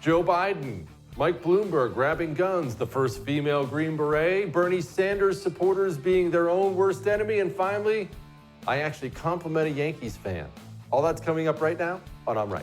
Joe Biden, Mike Bloomberg grabbing guns, the first female Green Beret, Bernie Sanders supporters being their own worst enemy, and finally, I actually compliment a Yankees fan. All that's coming up right now on I'm Right.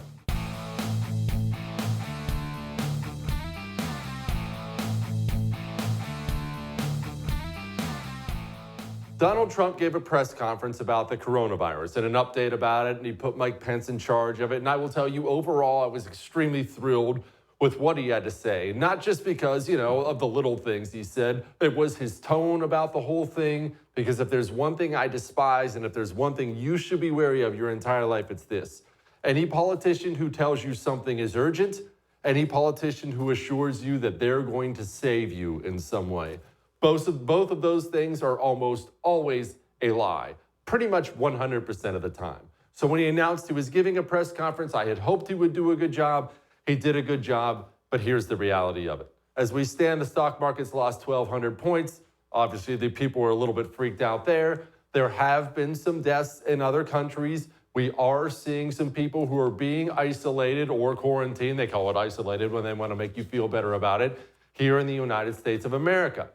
Donald Trump gave a press conference about the coronavirus and an update about it, and he put Mike Pence in charge of it. And I will tell you, overall, I was extremely thrilled with what he had to say. Not just because, of the little things he said. It was his tone about the whole thing, because if there's one thing I despise, and if there's one thing you should be wary of your entire life, it's this. Any politician who tells you something is urgent, any politician who assures you that they're going to save you in some way. Both of those things are almost always a lie, pretty much 100% of the time. So when he announced he was giving a press conference, I had hoped he would do a good job. He did a good job, but here's the reality of it. As we stand, the stock market's lost 1,200 points. Obviously, the people were a little bit freaked out there. There have been some deaths in other countries. We are seeing some people who are being isolated or quarantined. They call it isolated when they want to make you feel better about it, here in the United States of America.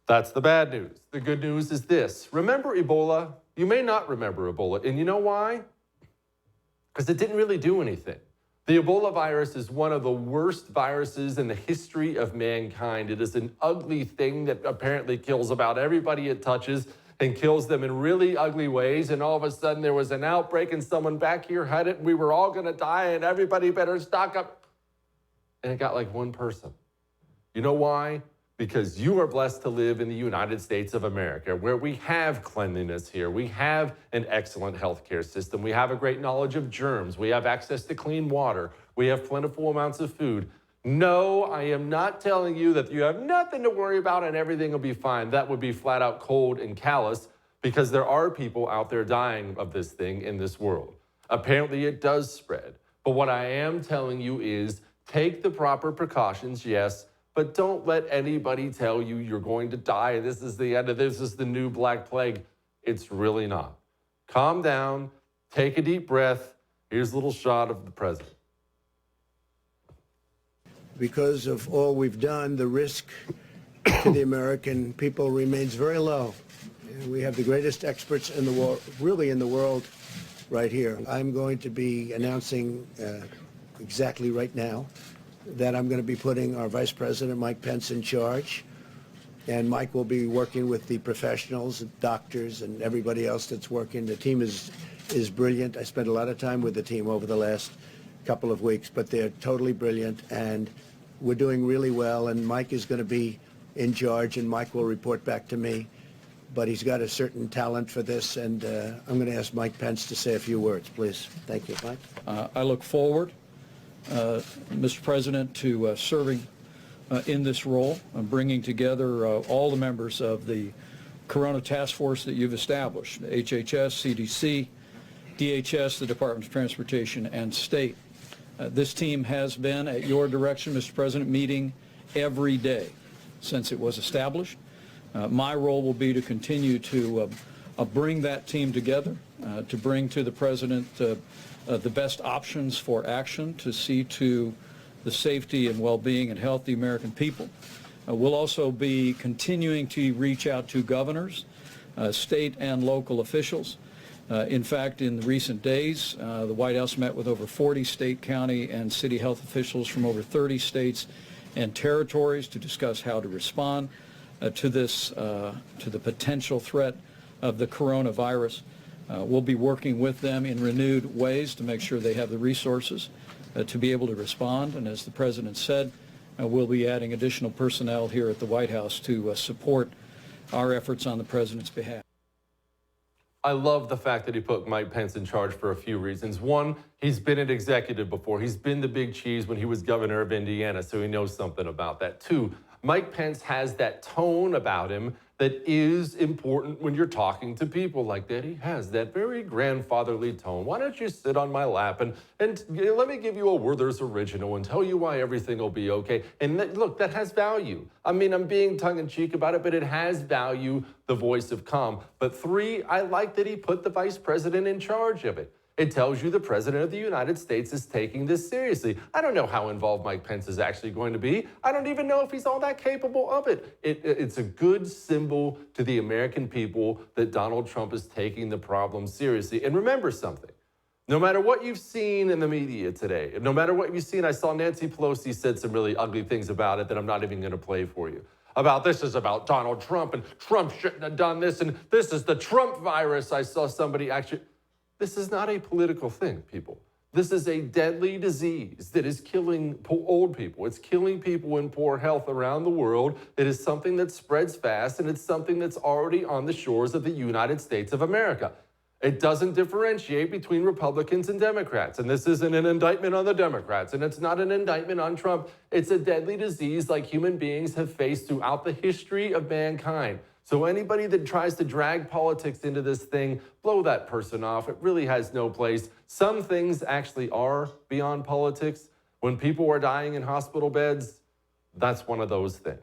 That's the bad news. The good news is this. Remember Ebola? You may not remember Ebola. And you know why? Because it didn't really do anything. The Ebola virus is one of the worst viruses in the history of mankind. It is an ugly thing that apparently kills about everybody it touches and kills them in really ugly ways. And all of a sudden there was an outbreak and someone back here had it and we were all gonna die and everybody better stock up. And it got like one person. You know why? Because you are blessed to live in the United States of America, where we have cleanliness here. We have an excellent healthcare system. We have a great knowledge of germs. We have access to clean water. We have plentiful amounts of food. No, I am not telling you that you have nothing to worry about and everything will be fine. That would be flat out cold and callous, because there are people out there dying of this thing in this world. Apparently it does spread. But what I am telling you is take the proper precautions, yes, but don't let anybody tell you you're going to die. This is the end of this is the new Black Plague. It's really not. Calm down, take a deep breath. Here's a little shot of the president. Because of all we've done, the risk to the American people remains very low. And we have the greatest experts in the world, really in the world, right here. I'm going to be announcing exactly right now that I'm going to be putting our Vice President, Mike Pence, in charge. And Mike will be working with the professionals, doctors, and everybody else that's working. The team is brilliant. I spent a lot of time with the team over the last couple of weeks, but they're totally brilliant, and we're doing really well. And Mike is going to be in charge, and Mike will report back to me. But he's got a certain talent for this, and I'm going to ask Mike Pence to say a few words, please. Thank you, Mike. I look forward, Mr. President, to serving in this role, bringing together all the members of the Corona Task Force that you've established, HHS, CDC, DHS, the Department of Transportation, and State. This team has been, at your direction, Mr. President, meeting every day since it was established. My role will be to continue to bring that team together, to bring to the President the best options for action to see to the safety and well-being and health of the American people. We'll also be continuing to reach out to governors, state and local officials. In fact, in the recent days, the White House met with over 40 state, county, and city health officials from over 30 states and territories to discuss how to respond to this, to the potential threat of the coronavirus. We'll be working with them in renewed ways to make sure they have the resources to be able to respond. And as the President said, we'll be adding additional personnel here at the White House to support our efforts on the President's behalf. I love the fact that he put Mike Pence in charge for a few reasons. One, he's been an executive before. He's been the big cheese when he was governor of Indiana, so he knows something about that. Two, Mike Pence has that tone about him that is important when you're talking to people like that. He has that very grandfatherly tone. Why don't you sit on my lap and let me give you a Werther's original and tell you why everything will be okay. And look, that has value. I mean, I'm being tongue-in-cheek about it, but it has value, the voice of calm. But three, I like that he put the vice president in charge of it. It tells you the President of the United States is taking this seriously. I don't know how involved Mike Pence is actually going to be. I don't even know if he's all that capable of it. It's a good symbol to the American people that Donald Trump is taking the problem seriously. And remember something. No matter what you've seen in the media today, no matter what you've seen, I saw Nancy Pelosi said some really ugly things about it that I'm not even going to play for you. About this is about Donald Trump, and Trump shouldn't have done this, and this is the Trump virus. I saw somebody actually... This is not a political thing, people. This is a deadly disease that is killing old people. It's killing people in poor health around the world. It is something that spreads fast, and it's something that's already on the shores of the United States of America. It doesn't differentiate between Republicans and Democrats. And this isn't an indictment on the Democrats, and it's not an indictment on Trump. It's a deadly disease like human beings have faced throughout the history of mankind. So anybody that tries to drag politics into this thing, blow that person off. It really has no place. Some things actually are beyond politics. When people are dying in hospital beds, that's one of those things.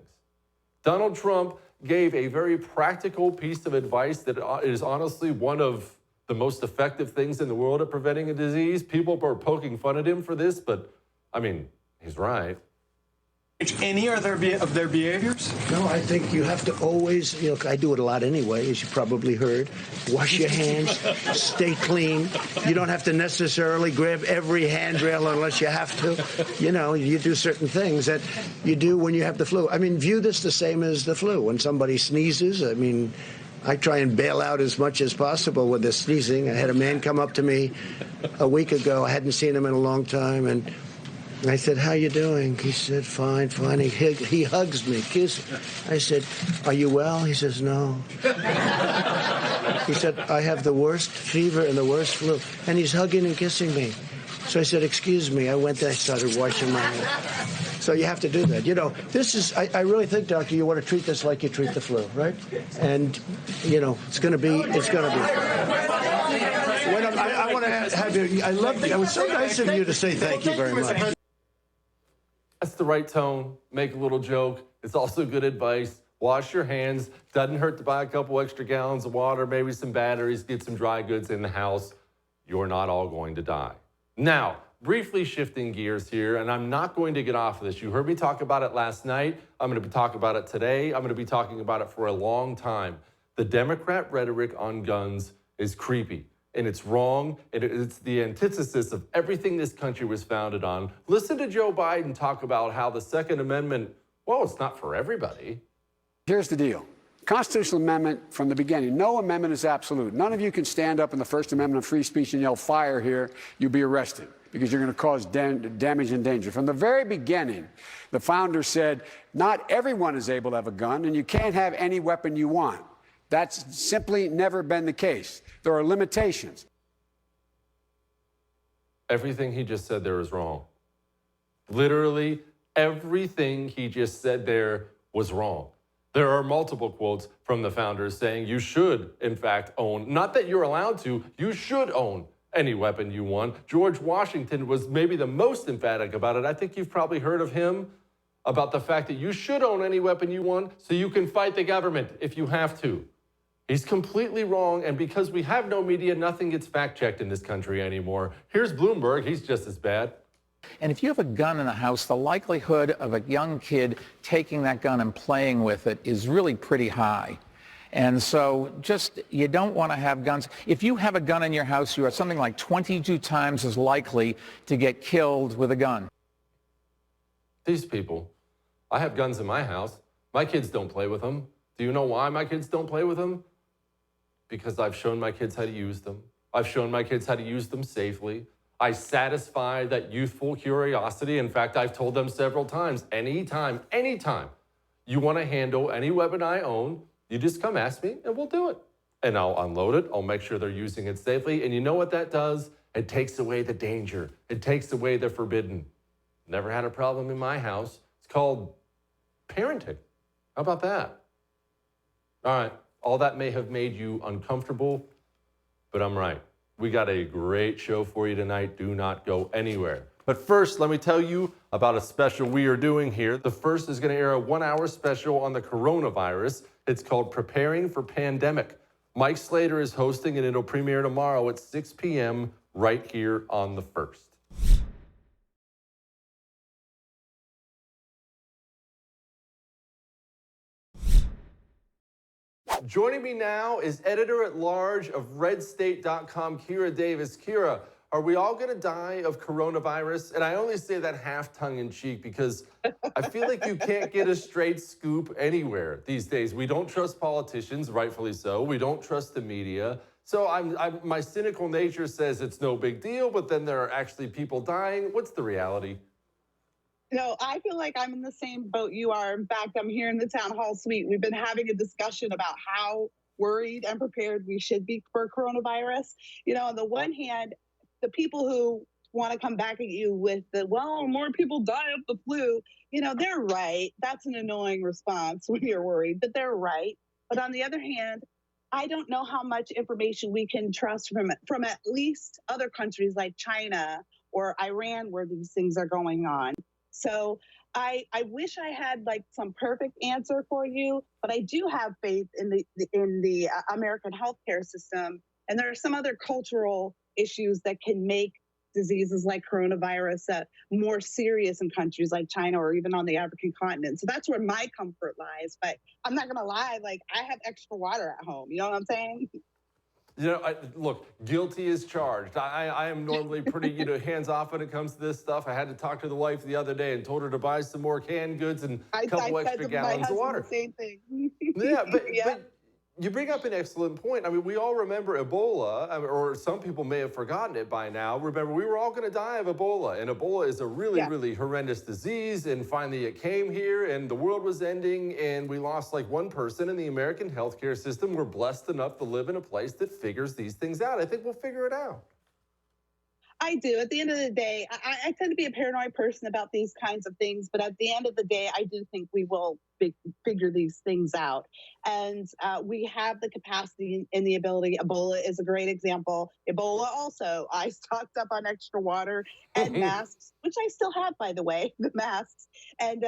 Donald Trump gave a very practical piece of advice that is honestly one of the most effective things in the world at preventing a disease. People are poking fun at him for this, but I mean, he's right. Any of their behaviors? No, I think you have to always, I do it a lot anyway, as you probably heard. Wash your hands, stay clean. You don't have to necessarily grab every handrail unless you have to. You do certain things that you do when you have the flu. I mean, view this the same as the flu. When somebody sneezes, I try and bail out as much as possible with the sneezing. I had a man come up to me a week ago. I hadn't seen him in a long time, and I said, "How you doing?" He said, "Fine, fine." He hugs me, kisses. I said, "Are you well?" He says, "No." He said, "I have the worst fever and the worst flu." And he's hugging and kissing me. So I said, "Excuse me." I went there, I started washing my hands. So you have to do that. This is, I really think, Doctor, you want to treat this like you treat the flu, right? And, it's going to be. I want to have you, I love you. It was so nice of you to say thank you very much. That's the right tone. Make a little joke. It's also good advice. Wash your hands. Doesn't hurt to buy a couple extra gallons of water, maybe some batteries, get some dry goods in the house. You're not all going to die. Now, briefly shifting gears here, and I'm not going to get off of this. You heard me talk about it last night. I'm going to be talking about it today. I'm going to be talking about it for a long time. The Democrat rhetoric on guns is creepy. And it's wrong, and it's the antithesis of everything this country was founded on. Listen to Joe Biden talk about how the Second Amendment, well, it's not for everybody. Here's the deal. Constitutional amendment from the beginning. No amendment is absolute. None of you can stand up in the First Amendment of free speech and yell fire here. You'll be arrested because you're going to cause damage and danger. From the very beginning, the founders said not everyone is able to have a gun, and you can't have any weapon you want. That's simply never been the case. There are limitations. Everything he just said there is wrong. Literally, everything he just said there was wrong. There are multiple quotes from the founders saying you should, in fact, own, not that you're allowed to, you should own any weapon you want. George Washington was maybe the most emphatic about it. I think you've probably heard of him about the fact that you should own any weapon you want so you can fight the government if you have to. He's completely wrong, and because we have no media, nothing gets fact-checked in this country anymore. Here's Bloomberg. He's just as bad. And if you have a gun in the house, the likelihood of a young kid taking that gun and playing with it is really pretty high. And so you don't want to have guns. If you have a gun in your house, you are something like 22 times as likely to get killed with a gun. These people, I have guns in my house. My kids don't play with them. Do you know why my kids don't play with them? Because I've shown my kids how to use them. I've shown my kids how to use them safely. I satisfy that youthful curiosity. In fact, I've told them several times, anytime you want to handle any weapon I own, you just come ask me and we'll do it. And I'll unload it. I'll make sure they're using it safely. And you know what that does? It takes away the danger. It takes away the forbidden. Never had a problem in my house. It's called parenting. How about that? All right. All that may have made you uncomfortable, but I'm right. We got a great show for you tonight. Do not go anywhere. But first, let me tell you about a special we are doing here. The first is going to air a 1-hour special on the coronavirus. It's called Preparing for Pandemic. Mike Slater is hosting, and it'll premiere tomorrow at 6 p.m. right here on The First. Joining me now is editor-at-large of RedState.com, Kira Davis. Kira, are we all going to die of coronavirus? And I only say that half tongue-in-cheek because I feel like you can't get a straight scoop anywhere these days. We don't trust politicians, rightfully so. We don't trust the media. So my cynical nature says it's no big deal, but then there are actually people dying. What's the reality? No, I feel like I'm in the same boat you are. In fact, I'm here in the town hall suite. We've been having a discussion about how worried and prepared we should be for coronavirus. On the one hand, the people who want to come back at you with more people die of the flu, they're right. That's an annoying response when you're worried, but they're right. But on the other hand, I don't know how much information we can trust from at least other countries like China or Iran where these things are going on. So I wish I had some perfect answer for you, but I do have faith in the American healthcare system. And there are some other cultural issues that can make diseases like coronavirus more serious in countries like China or even on the African continent. So that's where my comfort lies. But I'm not going to lie, I have extra water at home. You know what I'm saying? Look, guilty as charged. I am normally pretty, hands off when it comes to this stuff. I had to talk to the wife the other day and told her to buy some more canned goods and a couple extra gallons of water. The same thing. Yeah, but you bring up an excellent point. I mean, we all remember Ebola, or some people may have forgotten it by now. Remember, we were all going to die of Ebola, and Ebola is a really horrendous disease, and finally it came here, and the world was ending, and we lost one person in the American healthcare system. We're blessed enough to live in a place that figures these things out. I think we'll figure it out. I do. At the end of the day, I tend to be a paranoid person about these kinds of things, but at the end of the day, I do think we will figure these things out. And we have the capacity and the ability. Ebola is a great example. Ebola also, I stocked up on extra water and masks, which I still have, by the way, the masks. And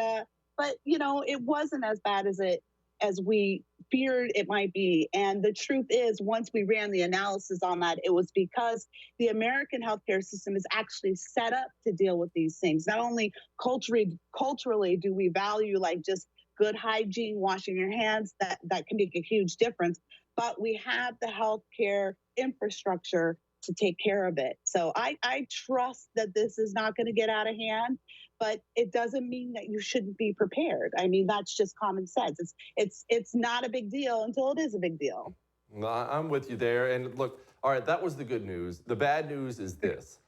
but it wasn't as bad as we feared it might be. And the truth is, once we ran the analysis on that, it was because the American healthcare system is actually set up to deal with these things. Not only culturally do we value just good hygiene, washing your hands, that can make a huge difference, but we have the healthcare infrastructure to take care of it. So I trust that this is not going to get out of hand, but it doesn't mean that you shouldn't be prepared. I mean, that's just common sense. It's not a big deal until it is a big deal. No, I'm with you there. And look, all right, that was the good news. The bad news is this.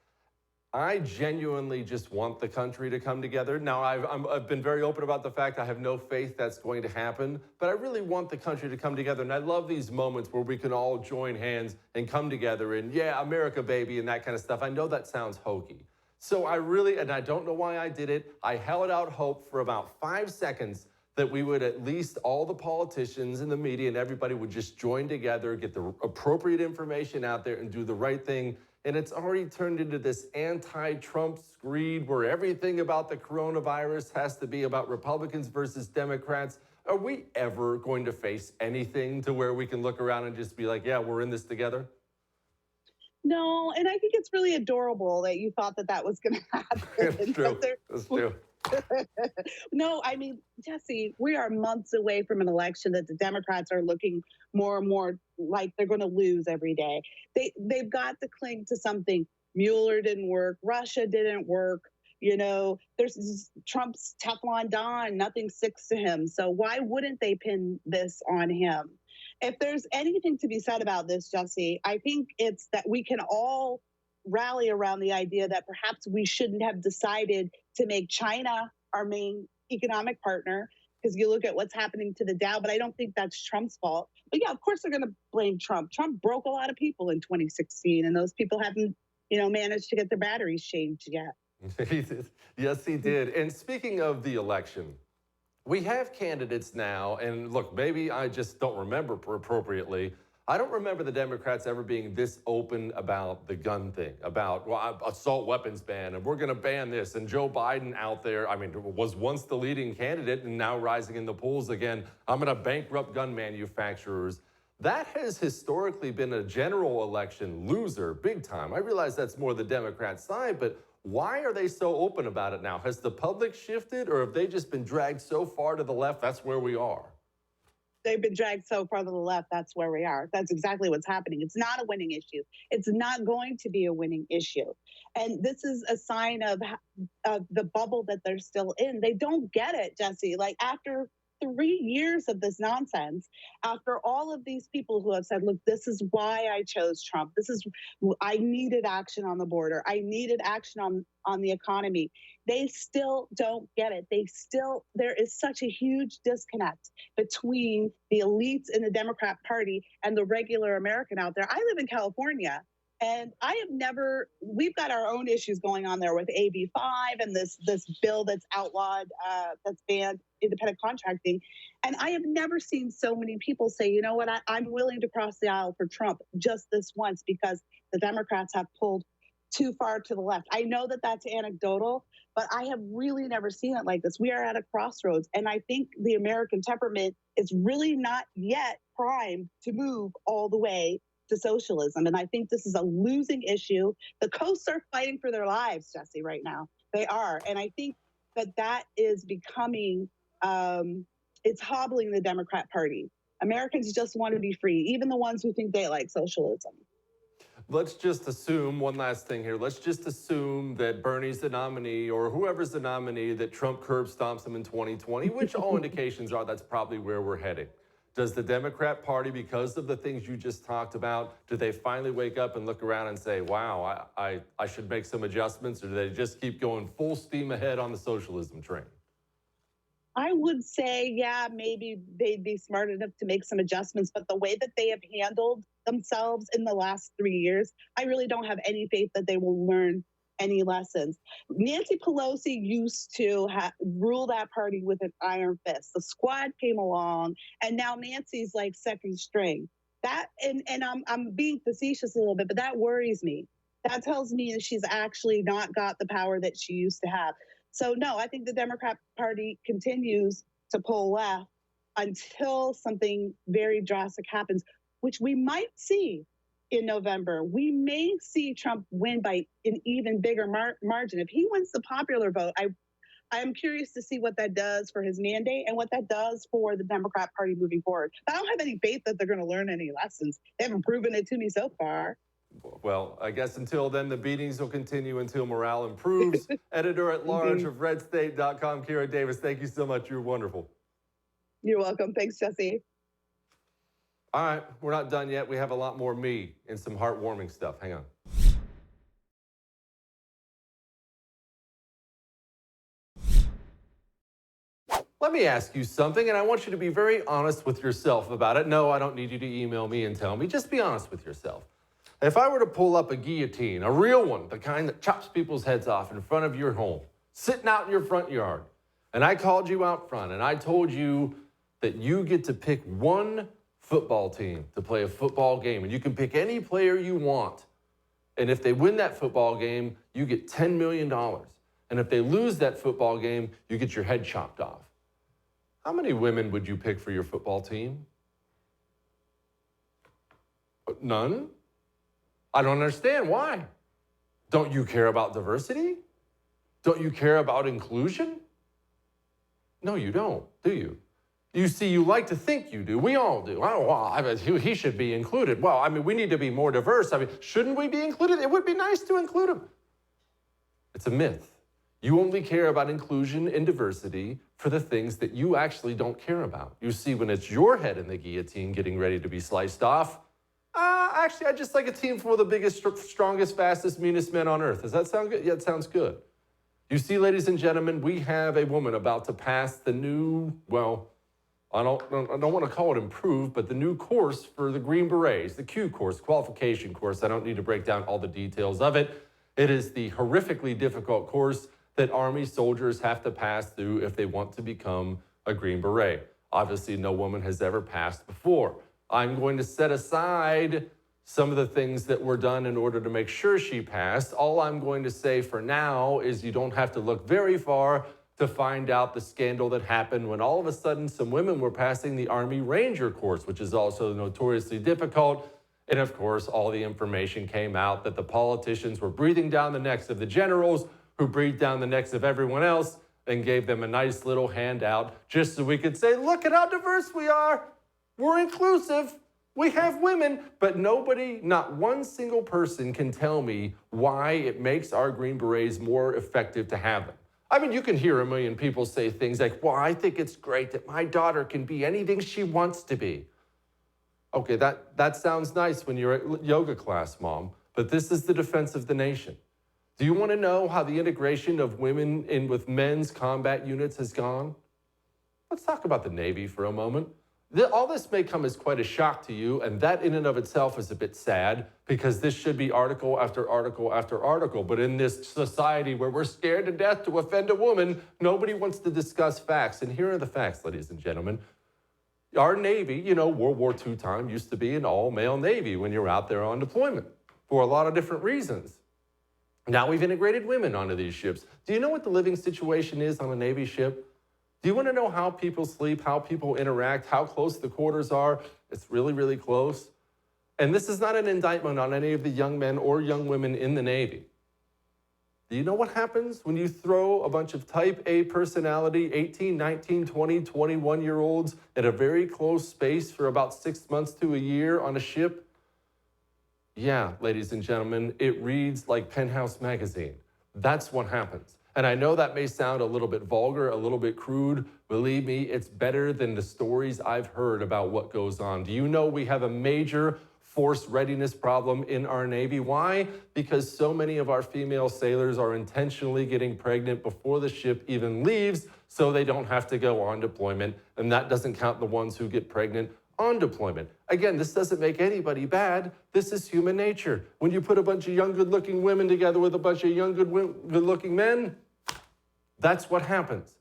I genuinely just want the country to come together. Now, I've been very open about the fact I have no faith that's going to happen, but I really want the country to come together. And I love these moments where we can all join hands and come together and, yeah, America, baby, and that kind of stuff. I know that sounds hokey. So and I don't know why I did it, I held out hope for about 5 seconds that we would at least, all the politicians and the media and everybody would just join together, get the appropriate information out there and do the right thing. And it's already turned into this anti-Trump screed where everything about the coronavirus has to be about Republicans versus Democrats. Are we ever going to face anything to where we can look around and just be like, yeah, we're in this together? No, and I think it's really adorable that you thought that was going to happen. It's true. It's true. No, I mean, Jesse, we are months away from an election that the Democrats are looking more and more like they're going to lose every day. They've got to cling to something. Mueller didn't work. Russia didn't work. There's Trump's Teflon Don. Nothing sticks to him. So why wouldn't they pin this on him? If there's anything to be said about this, Jesse, I think it's that we can all rally around the idea that perhaps we shouldn't have decided to make China our main economic partner, because you look at what's happening to the Dow, but I don't think that's Trump's fault. But yeah, of course they're going to blame Trump. Trump broke a lot of people in 2016, and those people haven't, managed to get their batteries changed yet. Yes, he did. And speaking of the election, we have candidates now, and look, maybe I just don't remember appropriately. I don't remember the Democrats ever being this open about the gun thing, about assault weapons ban, and we're going to ban this. And Joe Biden out there, was once the leading candidate and now rising in the polls again. I'm going to bankrupt gun manufacturers. That has historically been a general election loser, big time. I realize that's more the Democrat side, but why are they so open about it now? Has the public shifted, or have they just been dragged so far to the left, that's where we are? They've been dragged so far to the left, that's where we are. That's exactly what's happening. It's not a winning issue. It's not going to be a winning issue. And this is a sign of the bubble that they're still in. They don't get it, Jesse. Like, after 3 years of this nonsense, after all of these people who have said, look, this is why I chose Trump. I needed action on the border. I needed action on the economy. They still don't get it. There is such a huge disconnect between the elites in the Democrat Party and the regular American out there. I live in California, and we've got our own issues going on there with AB 5 and this bill that's outlawed, that's banned independent contracting. And I have never seen so many people say, you know what, I'm willing to cross the aisle for Trump just this once, because the Democrats have pulled too far to the left. I know that that's anecdotal, but I have really never seen it like this. We are at a crossroads, and I think the American temperament is really not yet primed to move all the way to socialism. And I think this is a losing issue. The coasts are fighting for their lives, Jesse, right now. They are. And I think that is becoming, it's hobbling the Democrat Party. Americans just want to be free, even the ones who think they like socialism. Let's just assume, one last thing here, let's just assume that Bernie's the nominee, or whoever's the nominee, that Trump curb stomps him in 2020, which all indications are that's probably where we're heading. Does the Democrat Party, because of the things you just talked about, do they finally wake up and look around and say, wow, I should make some adjustments, or do they just keep going full steam ahead on the socialism train? I would say, yeah, maybe they'd be smart enough to make some adjustments, but the way that they have handled themselves in the last 3 years, I really don't have any faith that they will learn any lessons. Nancy Pelosi used to rule that party with an iron fist. The squad came along, and now Nancy's like second string. And I'm being facetious a little bit, but that worries me. That tells me that she's actually not got the power that she used to have. So no, I think the Democrat Party continues to pull left until something very drastic happens, which we might see in November. We may see Trump win by an even bigger margin. If he wins the popular vote, I am curious to see what that does for his mandate and what that does for the Democrat Party moving forward. I don't have any faith that they're going to learn any lessons. They haven't proven it to me so far. Well, I guess until then, the beatings will continue until morale improves. Editor-at-large of RedState.com, Kira Davis, thank you so much. You're wonderful. You're welcome. Thanks, Jesse. All right, we're not done yet. We have a lot more me and some heartwarming stuff. Hang on. Let me ask you something, and I want you to be very honest with yourself about it. No, I don't need you to email me and tell me. Just be honest with yourself. If I were to pull up a guillotine, a real one, the kind that chops people's heads off in front of your home, sitting out in your front yard, and I called you out front and I told you that you get to pick one football team to play a football game, and you can pick any player you want. And if they win that football game, you get $10 million. And if they lose that football game, you get your head chopped off. How many women would you pick for your football team? None? I don't understand. Why? Don't you care about diversity? Don't you care about inclusion? No, you don't, do you? You see, you like to think you do. We all do. Oh, well, he should be included. Well, I mean, we need to be more diverse. I mean, shouldn't we be included? It would be nice to include him. It's a myth. You only care about inclusion and diversity for the things that you actually don't care about. You see, when it's your head in the guillotine getting ready to be sliced off, actually, I just like a team full of the biggest, strongest, fastest, meanest men on earth. Does that sound good? Yeah, it sounds good. You see, ladies and gentlemen, we have a woman about to pass the new, well, I don't want to call it improved, but the new course for the Green Berets, the Q course, qualification course. I don't need to break down all the details of it. It is the horrifically difficult course that Army soldiers have to pass through if they want to become a Green Beret. Obviously, no woman has ever passed before. I'm going to set aside some of the things that were done in order to make sure she passed. All I'm going to say for now is you don't have to look very far to find out the scandal that happened when all of a sudden some women were passing the Army Ranger course, which is also notoriously difficult. And of course, all the information came out that the politicians were breathing down the necks of the generals, who breathed down the necks of everyone else and gave them a nice little handout just so we could say, look at how diverse we are. We're inclusive. We have women. But nobody, not one single person can tell me why it makes our Green Berets more effective to have them. I mean, you can hear a million people say things like, well, I think it's great that my daughter can be anything she wants to be. Okay, that sounds nice when you're at yoga class, Mom, but this is the defense of the nation. Do you want to know how the integration of women in with men's combat units has gone? Let's talk about the Navy for a moment. All this may come as quite a shock to you, and that in and of itself is a bit sad, because this should be article after article after article. But in this society where we're scared to death to offend a woman, nobody wants to discuss facts. And here are the facts, ladies and gentlemen. Our Navy, you know, World War II time used to be an all-male Navy when you're out there on deployment for a lot of different reasons. Now we've integrated women onto these ships. Do you know what the living situation is on a Navy ship? Do you want to know how people sleep, how people interact, how close the quarters are? It's really, really close. And this is not an indictment on any of the young men or young women in the Navy. Do you know what happens when you throw a bunch of type A personality, 18, 19, 20, 21-year-olds at a very close space for about 6 months to a year on a ship? Yeah, ladies and gentlemen, it reads like Penthouse magazine. That's what happens. And I know that may sound a little bit vulgar, a little bit crude. Believe me, it's better than the stories I've heard about what goes on. Do you know we have a major force readiness problem in our Navy? Why? Because so many of our female sailors are intentionally getting pregnant before the ship even leaves so they don't have to go on deployment. And that doesn't count the ones who get pregnant on deployment. Again, this doesn't make anybody bad. This is human nature. When you put a bunch of young, good-looking women together with a bunch of young, good-looking men, that's what happens.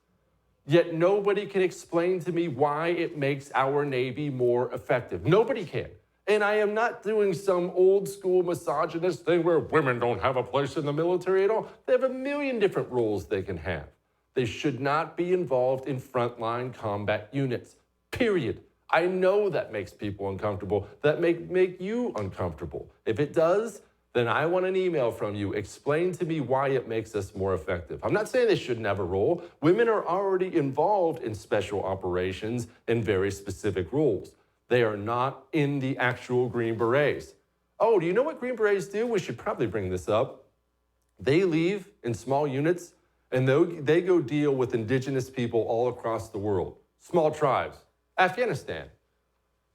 Yet nobody can explain to me why it makes our Navy more effective. Nobody can. And I am not doing some old school misogynist thing where women don't have a place in the military at all. They have a million different roles they can have. They should not be involved in frontline combat units, period. I know that makes people uncomfortable. That make you uncomfortable. If it does, then I want an email from you. Explain to me why it makes us more effective. I'm not saying they shouldn't have a role. Women are already involved in special operations and very specific roles. They are not in the actual Green Berets. Oh, do you know what Green Berets do? We should probably bring this up. They leave in small units and they go deal with indigenous people all across the world, small tribes. Afghanistan.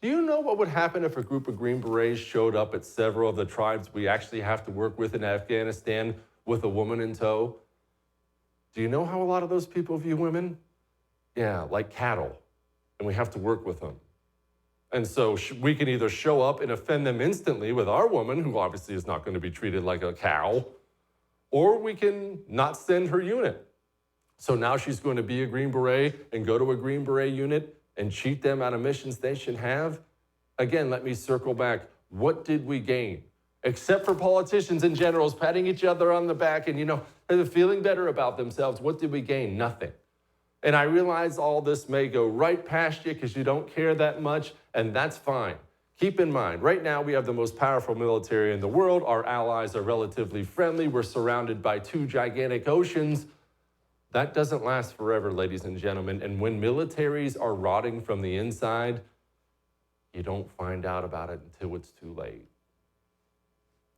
Do you know what would happen if a group of Green Berets showed up at several of the tribes we actually have to work with in Afghanistan with a woman in tow? Do you know how a lot of those people view women? Yeah, like cattle, and we have to work with them. And so we can either show up and offend them instantly with our woman, who obviously is not going to be treated like a cow, or we can not send her unit. So now she's going to be a Green Beret and go to a Green Beret unit and cheat them out of missions they should have. Again, let me circle back. What did we gain? Except for politicians and generals patting each other on the back and, feeling better about themselves, what did we gain? Nothing. And I realize all this may go right past you because you don't care that much, and that's fine. Keep in mind, right now we have the most powerful military in the world. Our allies are relatively friendly. We're surrounded by 2 gigantic oceans. That doesn't last forever, ladies and gentlemen. And when militaries are rotting from the inside, you don't find out about it until it's too late.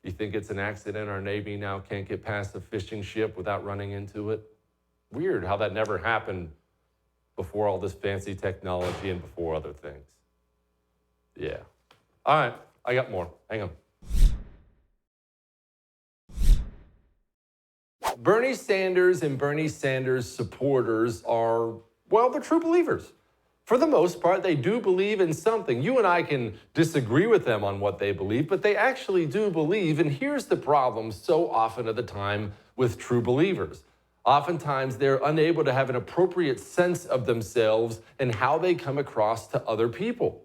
You think it's an accident our Navy now can't get past a fishing ship without running into it? Weird how that never happened before all this fancy technology and before other things. Yeah. All right, I got more. Hang on. Bernie Sanders and Bernie Sanders supporters are, well, they're true believers. For the most part, they do believe in something. You and I can disagree with them on what they believe, but they actually do believe. And here's the problem so often of the time with true believers. Oftentimes, they're unable to have an appropriate sense of themselves and how they come across to other people.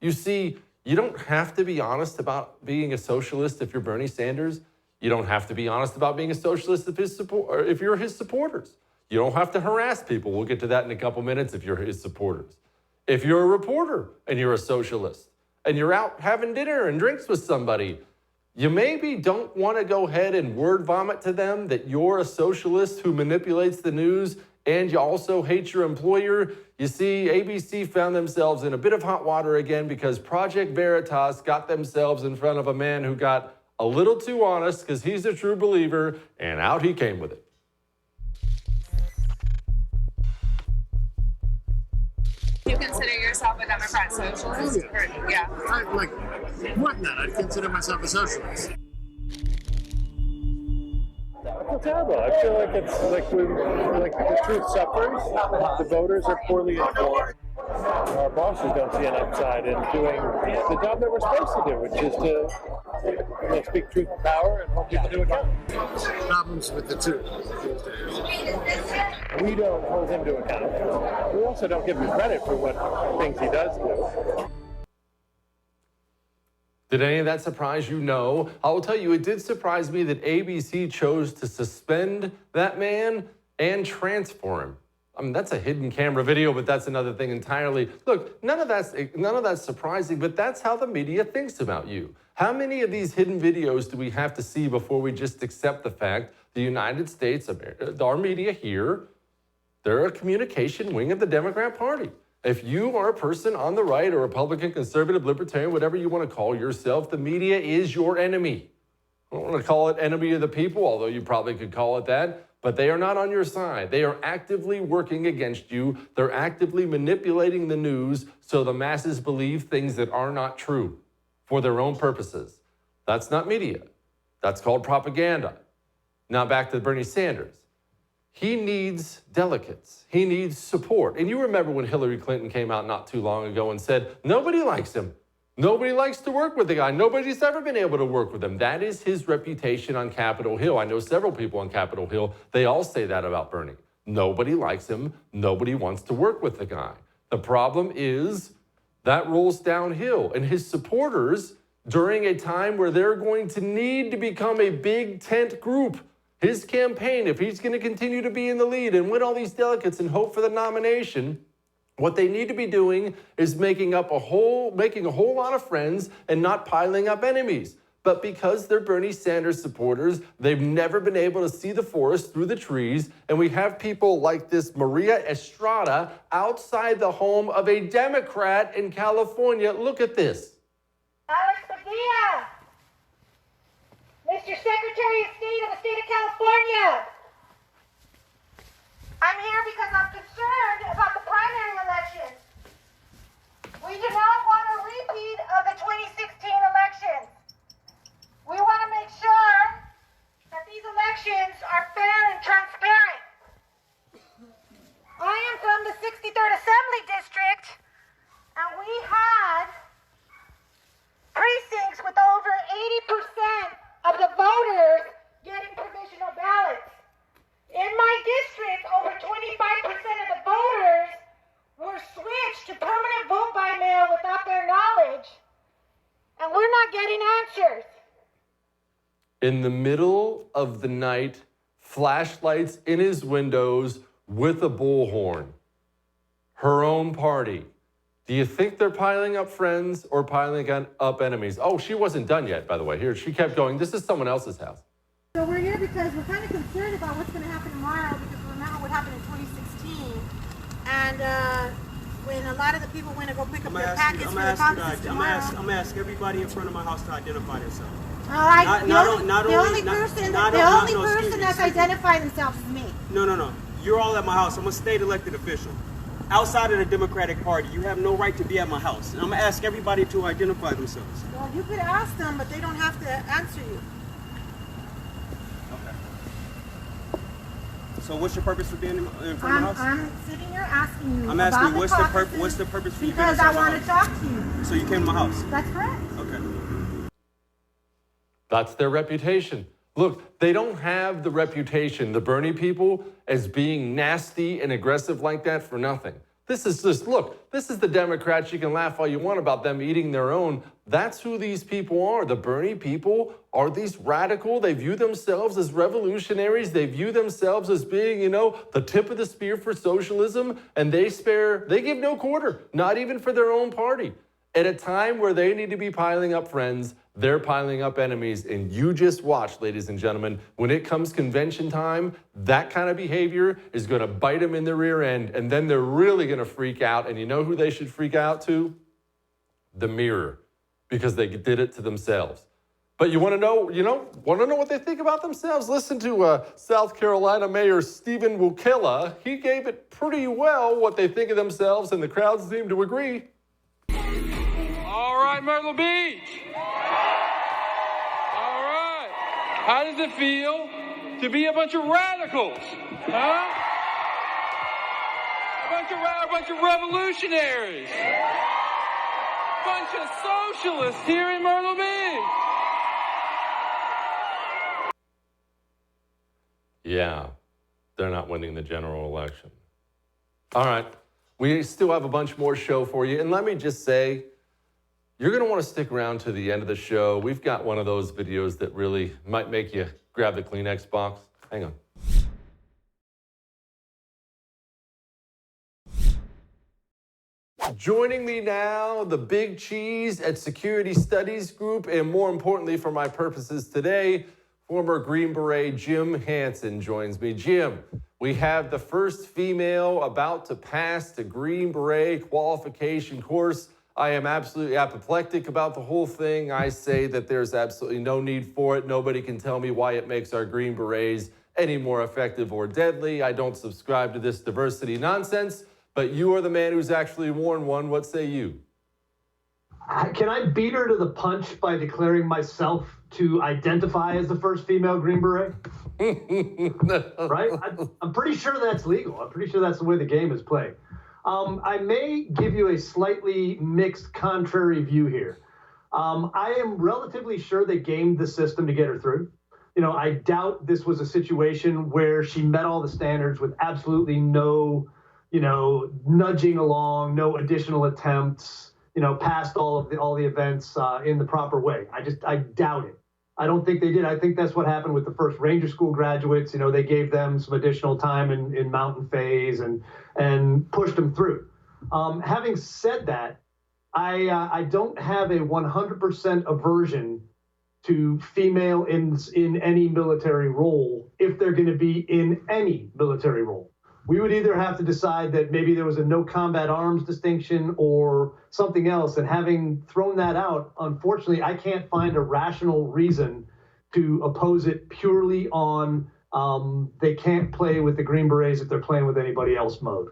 You see, you don't have to be honest about being a socialist if you're Bernie Sanders. You don't have to be honest about being a socialist if you're his supporters. You don't have to harass people. We'll get to that in a couple minutes if you're his supporters. If you're a reporter and you're a socialist and you're out having dinner and drinks with somebody, you maybe don't want to go ahead and word vomit to them that you're a socialist who manipulates the news and you also hate your employer. You see, ABC found themselves in a bit of hot water again because Project Veritas got themselves in front of a man who got a little too honest because he's a true believer, and out he came with it. You consider yourself a Democrat socialist? Yeah. More than that, I'd consider myself a socialist. I feel terrible. I feel like it's like the truth suffers. The voters are poorly informed. Our bosses don't see an upside in doing the job that we're supposed to do, which is to speak truth to power and hold people to account. Problems with the truth these days. We don't hold him to account. We also don't give him credit for what things he does do. Did any of that surprise you? No. I will tell you, it did surprise me that ABC chose to suspend that man and transfer him. I mean, that's a hidden camera video, but that's another thing entirely. Look, none of that's surprising, but that's how the media thinks about you. How many of these hidden videos do we have to see before we just accept the fact the United States, our media here, they're a communication wing of the Democrat Party. If you are a person on the right, or Republican, conservative, libertarian, whatever you want to call yourself, the media is your enemy. I don't want to call it enemy of the people, although you probably could call it that, but they are not on your side. They are actively working against you. They're actively manipulating the news so the masses believe things that are not true for their own purposes. That's not media. That's called propaganda. Now back to Bernie Sanders. He needs delegates. He needs support. And you remember when Hillary Clinton came out not too long ago and said, nobody likes him. Nobody likes to work with the guy. Nobody's ever been able to work with him. That is his reputation on Capitol Hill. I know several people on Capitol Hill. They all say that about Bernie. Nobody likes him. Nobody wants to work with the guy. The problem is that rolls downhill. And his supporters, during a time where they're going to need to become a big tent group, his campaign, if he's going to continue to be in the lead and win all these delegates and hope for the nomination, what they need to be doing is making a whole lot of friends and not piling up enemies. But because they're Bernie Sanders supporters, they've never been able to see the forest through the trees. And we have people like this Maria Estrada outside the home of a Democrat in California. Look at this. Alex Padilla, Mr. Secretary of State of the State of California. I'm here because I'm concerned about the primary elections. We do not want a repeat of the 2016 elections. We want to make sure that these elections are fair and transparent. I am from the 63rd Assembly District, and we had precincts with over 80% of the voters getting provisional ballots. In my district, over 25% of the voters were switched to permanent vote by mail without their knowledge, and we're not getting answers. In the middle of the night, flashlights in his windows with a bullhorn. Her own party. Do you think they're piling up friends or piling up enemies? Oh, she wasn't done yet, by the way. Here, she kept going. This is someone else's house. So we're here because we're kind of concerned about what's going to happen tomorrow, because we remember what happened in 2016. And when a lot of the people went to go pick up their packets for the caucus tomorrow. I'm going to ask everybody in front of my house to identify themselves. All right, the only person that's identified themselves is me. No. You're all at my house. I'm a state elected official. Outside of the Democratic Party, you have no right to be at my house. And I'm going to ask everybody to identify themselves. Well, you could ask them, but they don't have to answer you. Okay. So what's your purpose for being in front of my house? I'm sitting here asking you I'm asking about you, what's the purpose for you being in because front I of my want to house? talk to you. So you came to my house? That's correct. Okay. That's their reputation. Look, they don't have the reputation, the Bernie people, as being nasty and aggressive like that for nothing. This is just, look, this is the Democrats. You can laugh all you want about them eating their own. That's who these people are. The Bernie people are these radical. They view themselves as revolutionaries. They view themselves as being, the tip of the spear for socialism. And they give no quarter, not even for their own party. At a time where they need to be piling up friends, they're piling up enemies. And you just watch, ladies and gentlemen, when it comes convention time, that kind of behavior is going to bite them in the rear end. And then they're really going to freak out. And you know who they should freak out to? The mirror, because they did it to themselves. But you want to know, what they think about themselves? Listen to South Carolina Mayor Stephen Wukela. He gave it pretty well what they think of themselves, and the crowd seemed to agree. All right, Myrtle Beach. All right. How does it feel to be a bunch of radicals? Huh? A bunch of revolutionaries. A bunch of socialists here in Myrtle Beach. Yeah, they're not winning the general election. All right, we still have a bunch more show for you. And let me just say, you're going to want to stick around to the end of the show. We've got one of those videos that really might make you grab the Kleenex box. Hang on. Joining me now, the big cheese at Security Studies Group, and more importantly for my purposes today, former Green Beret Jim Hansen joins me. Jim, we have the first female about to pass the Green Beret qualification course. I am absolutely apoplectic about the whole thing. I say that there's absolutely no need for it. Nobody can tell me why it makes our Green Berets any more effective or deadly. I don't subscribe to this diversity nonsense, but you are the man who's actually worn one. What say you? Can I beat her to the punch by declaring myself to identify as the first female Green Beret? Right? I'm pretty sure that's legal. I'm pretty sure that's the way the game is played. I may give you a slightly mixed contrary view here. I am relatively sure they gamed the system to get her through. I doubt this was a situation where she met all the standards with absolutely no, nudging along, no additional attempts, passed all the events in the proper way. I doubt it. I don't think they did. I think that's what happened with the first Ranger School graduates. They gave them some additional time in mountain phase and pushed them through. Having said that, I don't have a 100% aversion to female in any military role if they're going to be in any military role. We would either have to decide that maybe there was a no combat arms distinction or something else. And having thrown that out, unfortunately, I can't find a rational reason to oppose it purely on they can't play with the Green Berets if they're playing with anybody else mode.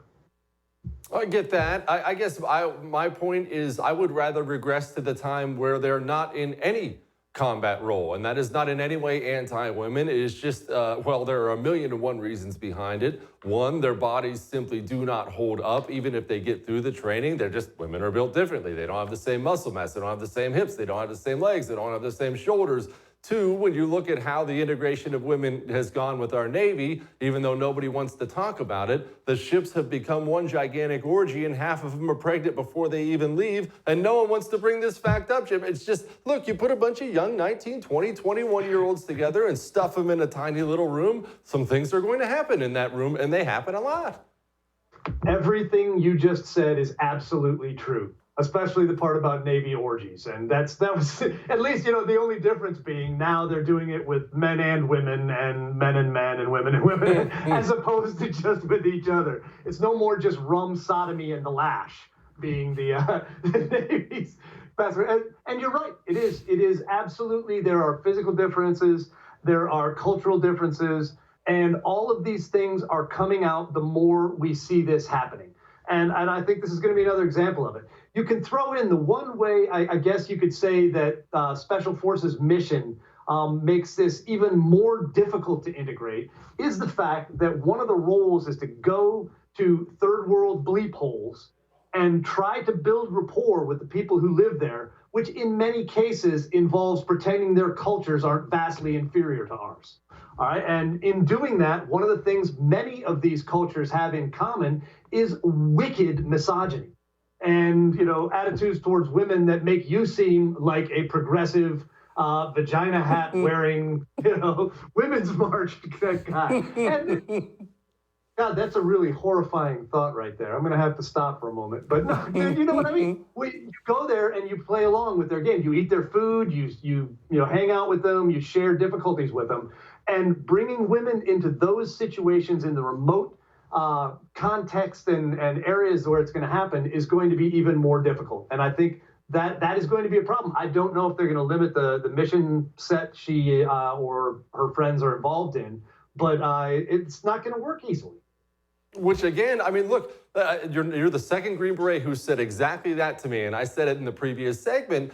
I get that. I guess my point is I would rather regress to the time where they're not in any combat role, and that is not in any way anti-women. It is just, there are 1,000,001 reasons behind it. One, their bodies simply do not hold up, even if they get through the training. Women are built differently. They don't have the same muscle mass. They don't have the same hips. They don't have the same legs. They don't have the same shoulders. Two, when you look at how the integration of women has gone with our Navy, even though nobody wants to talk about it, the ships have become one gigantic orgy and half of them are pregnant before they even leave. And no one wants to bring this fact up, Jim. It's just, look, you put a bunch of young 19, 20, 21-year-olds together and stuff them in a tiny little room. Some things are going to happen in that room, and they happen a lot. Everything you just said is absolutely true, especially the part about Navy orgies. And that was, at least, the only difference being now they're doing it with men and women and men and women and women, as opposed to just with each other. It's no more just rum, sodomy, and the lash being the Navy's password. And you're right, it is absolutely, there are physical differences, there are cultural differences, and all of these things are coming out the more we see this happening. And I think this is going to be another example of it. You can throw in the one way, I guess you could say that Special Forces mission makes this even more difficult to integrate is the fact that one of the roles is to go to third world bleep holes and try to build rapport with the people who live there which in many cases involves pretending their cultures aren't vastly inferior to ours. All right. And in doing that, one of the things many of these cultures have in common is wicked misogyny and, attitudes towards women that make you seem like a progressive, vagina hat wearing, women's march guy. And God, that's a really horrifying thought right there. I'm going to have to stop for a moment. But no, you know what I mean? You go there and you play along with their game. You eat their food. You hang out with them. You share difficulties with them. And bringing women into those situations in the remote context and areas where it's going to happen is going to be even more difficult. And I think that is going to be a problem. I don't know if they're going to limit the mission set she or her friends are involved in, but it's not going to work easily. Which again, I mean, look, you're the second Green Beret who said exactly that to me, and I said it in the previous segment.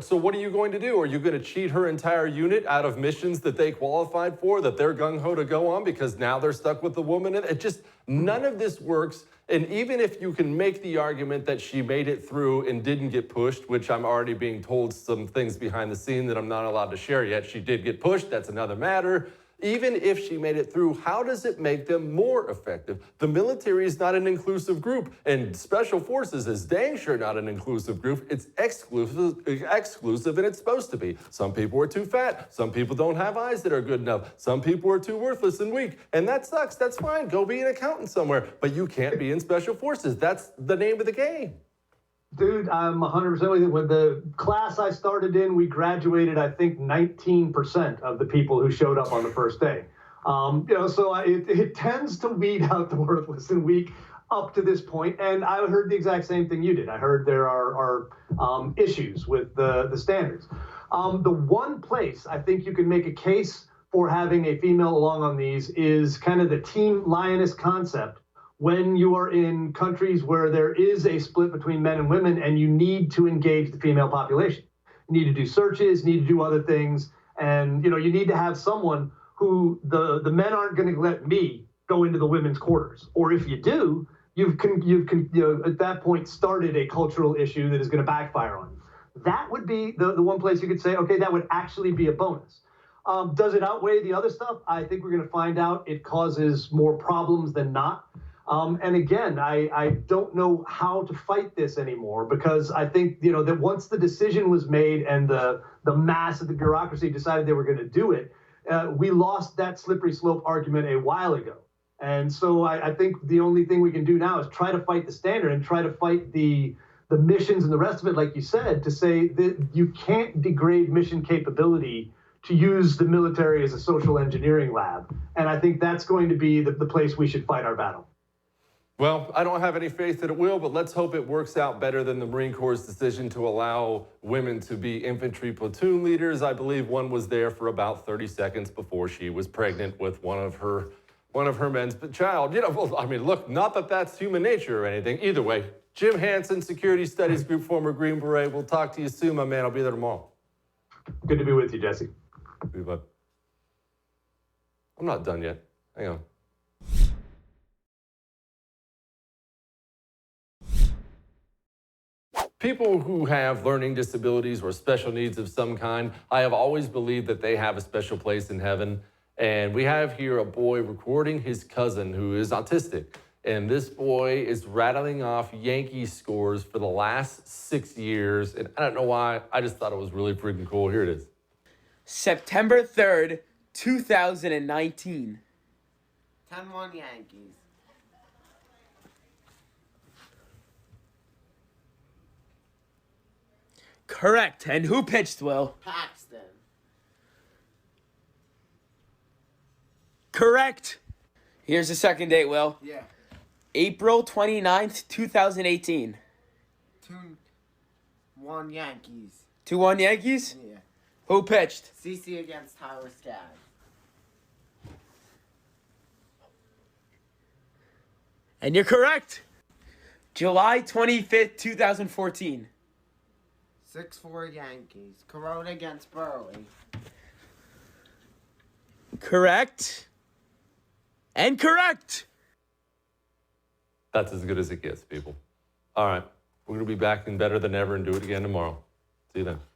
So what are you going to do? Are you going to cheat her entire unit out of missions that they qualified for, that they're gung-ho to go on because now they're stuck with the woman? It just, none of this works. And even if you can make the argument that she made it through and didn't get pushed, which I'm already being told some things behind the scene that I'm not allowed to share yet. She did get pushed. That's another matter. Even if she made it through, how does it make them more effective? The military is not an inclusive group, and Special Forces is dang sure not an inclusive group. It's exclusive, and it's supposed to be. Some people are too fat. Some people don't have eyes that are good enough. Some people are too worthless and weak, and that sucks. That's fine. Go be an accountant somewhere, but you can't be in Special Forces. That's the name of the game. Dude, I'm 100% with you. With the class I started in, we graduated, I think, 19% of the people who showed up on the first day. So it tends to weed out the worthless and weak up to this point. And I heard the exact same thing you did. I heard there are issues with the standards. The one place I think you can make a case for having a female along on these is kind of the Team Lioness concept. When you are in countries where there is a split between men and women and you need to engage the female population. You need to do searches, need to do other things, and you need to have someone who the men aren't going to let me go into the women's quarters. Or if you do, you've at that point started a cultural issue that is going to backfire on you. That would be the one place you could say, okay, that would actually be a bonus. Does it outweigh the other stuff? I think we're going to find out it causes more problems than not. And again, I don't know how to fight this anymore because I think, that once the decision was made and the mass of the bureaucracy decided they were going to do it, we lost that slippery slope argument a while ago. And so I think the only thing we can do now is try to fight the standard and try to fight the missions and the rest of it, like you said, to say that you can't degrade mission capability to use the military as a social engineering lab. And I think that's going to be the place we should fight our battle. Well, I don't have any faith that it will, but let's hope it works out better than the Marine Corps' decision to allow women to be infantry platoon leaders. I believe one was there for about 30 seconds before she was pregnant with one of her men's child. Look, not that that's human nature or anything. Either way, Jim Hansen, Security Studies Group, former Green Beret. We'll talk to you soon, my man. I'll be there tomorrow. Good to be with you, Jesse. See you, bud. I'm not done yet. Hang on. People who have learning disabilities or special needs of some kind, I have always believed that they have a special place in heaven. And we have here a boy recording his cousin who is autistic. And this boy is rattling off Yankee scores for the last 6 years. And I don't know why, I just thought it was really freaking cool. Here it is. September 3rd, 2019. 10-1 Yankees. Correct. And who pitched, Will? Paxton. Correct. Here's the second date, Will. Yeah. April 29th, 2018. 2-1 Yankees. 2-1 Yankees? Yeah. Who pitched? CC against Tyler Skaggs. And you're correct. July 25th, 2014. 6-4 Yankees. Corona against Burley. Correct. And correct. That's as good as it gets, people. All right. We're going to be back and better than ever and do it again tomorrow. See you then.